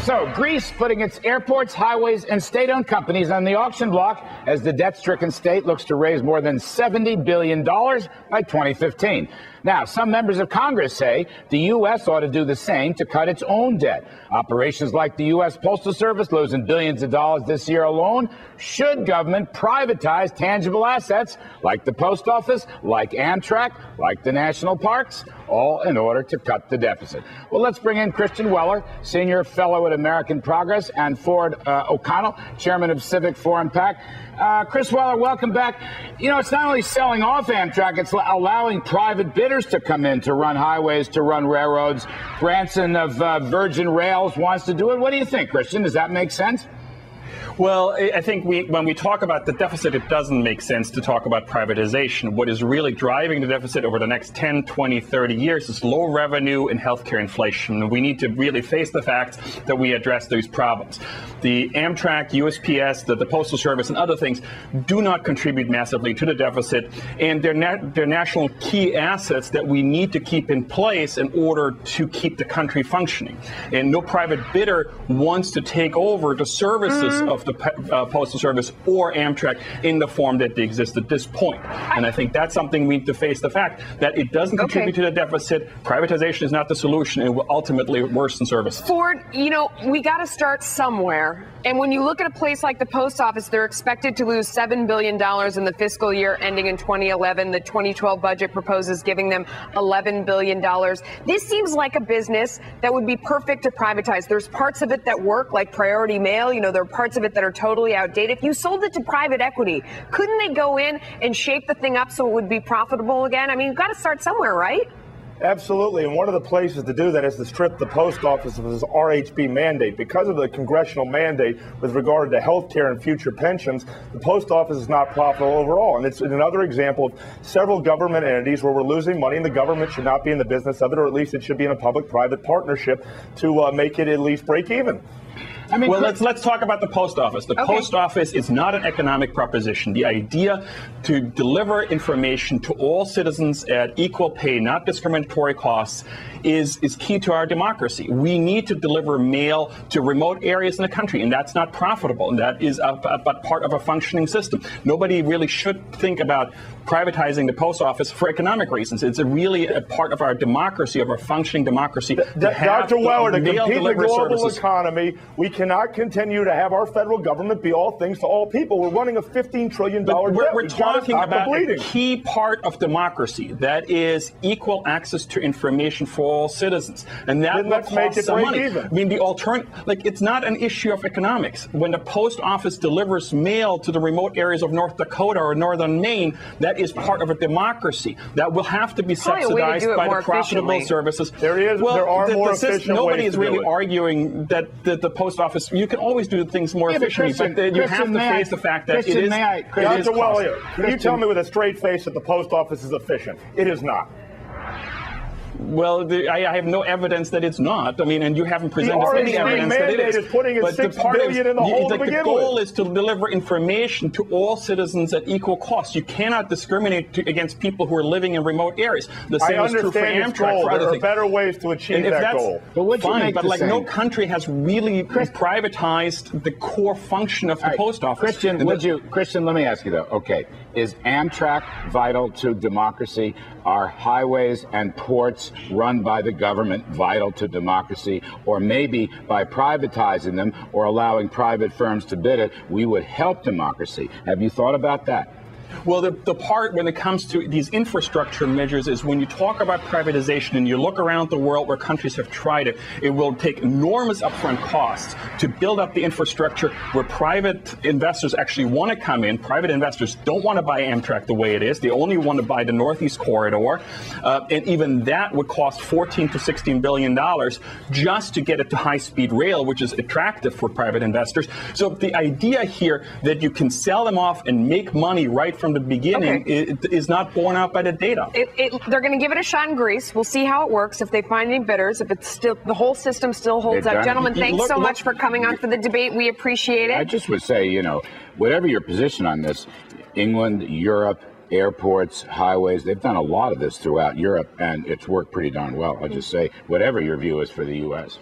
So, Greece putting its airports, highways, and state-owned companies on the auction block as the debt-stricken state looks to raise more than $70 billion by 2015. Now, some members of Congress say the U.S. ought to do the same to cut its own debt. Operations like the U.S. Postal Service losing billions of dollars this year alone. Should government privatize tangible assets like the post office, like Amtrak, like the national parks, all in order to cut the deficit? Well, let's bring in Christian Weller, senior fellow at American Progress, and Ford O'Connell, chairman of CivicForumPAC. Chris Weller, welcome back. You know, it's not only selling off Amtrak, it's allowing private bidders to come in to run highways, to run railroads. Branson of Virgin Rails wants to do it. What do you think, Christian? Does that make sense? Well, I think when we talk about the deficit, it doesn't make sense to talk about privatization. What is really driving the deficit over the next 10, 20, 30 years is low revenue and healthcare inflation. We need to really face the fact that we address those problems. The Amtrak, USPS, the Postal Service, and other things do not contribute massively to the deficit, and they're national key assets that we need to keep in place in order to keep the country functioning. And no private bidder wants to take over the services of the Postal Service or Amtrak in the form that they exist at this point. And I think that's something we need to face the fact that it doesn't contribute to the deficit. Privatization is not the solution. It will ultimately worsen services. Ford, you know, we got to start somewhere. And when you look at a place like the post office, they're expected to lose $7 billion in the fiscal year ending in 2011. The 2012 budget proposes giving them $11 billion. This seems like a business that would be perfect to privatize. There's parts of it that work, like priority mail. You know, there are parts of it that are totally outdated. If you sold it to private equity, couldn't they go in and shape the thing up so it would be profitable again? I mean, you've got to start somewhere, right? Absolutely, and one of the places to do that is to strip the post office of its RHB mandate. Because of the congressional mandate with regard to health care and future pensions, the post office is not profitable overall. And it's another example of several government entities where we're losing money and the government should not be in the business of it, or at least it should be in a public-private partnership to make it at least break even. I mean, well, let's talk about the post office. The post office is not an economic proposition. The idea to deliver information to all citizens at equal pay, not discriminatory costs, is key to our democracy. We need to deliver mail to remote areas in the country, and that's not profitable. And that is but part of a functioning system. Nobody really should think about privatizing the post office for economic reasons. It's really a part of our democracy, of our functioning democracy. Dr. Weller, to compete in the global economy, we cannot continue to have our federal government be all things to all people. We're running a $15 trillion debt. We're talking about a key part of democracy, that is equal access to information for all citizens. And that will cost some money. I mean, the alternative, like, it's not an issue of economics. When the post office delivers mail to the remote areas of North Dakota or northern Maine, that is part of a democracy. That will have to be subsidized by the profitable services. There are more efficient Nobody ways is really arguing that the post office, you can always do things more efficiently, but you have to face the fact that it is. Dr. Weller, can you tell me with a straight face that the post office is efficient? It is not. Well, I have no evidence that it's not. I mean, and you haven't presented any evidence that it is. But the goal is to deliver information to all citizens at equal cost. You cannot discriminate against people who are living in remote areas. The same is true for Amtrak. For there are better ways to achieve that goal. But no country has really privatized the core function of the post office. Christian, let me ask you though. Okay, is Amtrak vital to democracy? Are highways and ports run by the government vital to democracy? Or maybe by privatizing them or allowing private firms to bid it, we would help democracy. Have you thought about that? Well, the part when it comes to these infrastructure measures is when you talk about privatization and you look around the world where countries have tried it, it will take enormous upfront costs to build up the infrastructure where private investors actually want to come in. Private investors don't want to buy Amtrak the way it is. They only want to buy the Northeast Corridor. And even that would cost $14 to $16 billion just to get it to high-speed rail, which is attractive for private investors. So the idea here that you can sell them off and make money right from the beginning is not borne out by the data. They're going to give it a shot in Greece. We'll see how it works. If they find any bidders, if it's still the whole system still holds up. Gentlemen, thanks so much for coming on for the debate. We appreciate it. I just would say, you know, whatever your position on this, England, Europe, airports, highways, they've done a lot of this throughout Europe, and it's worked pretty darn well. I'll just say, whatever your view is for the U.S.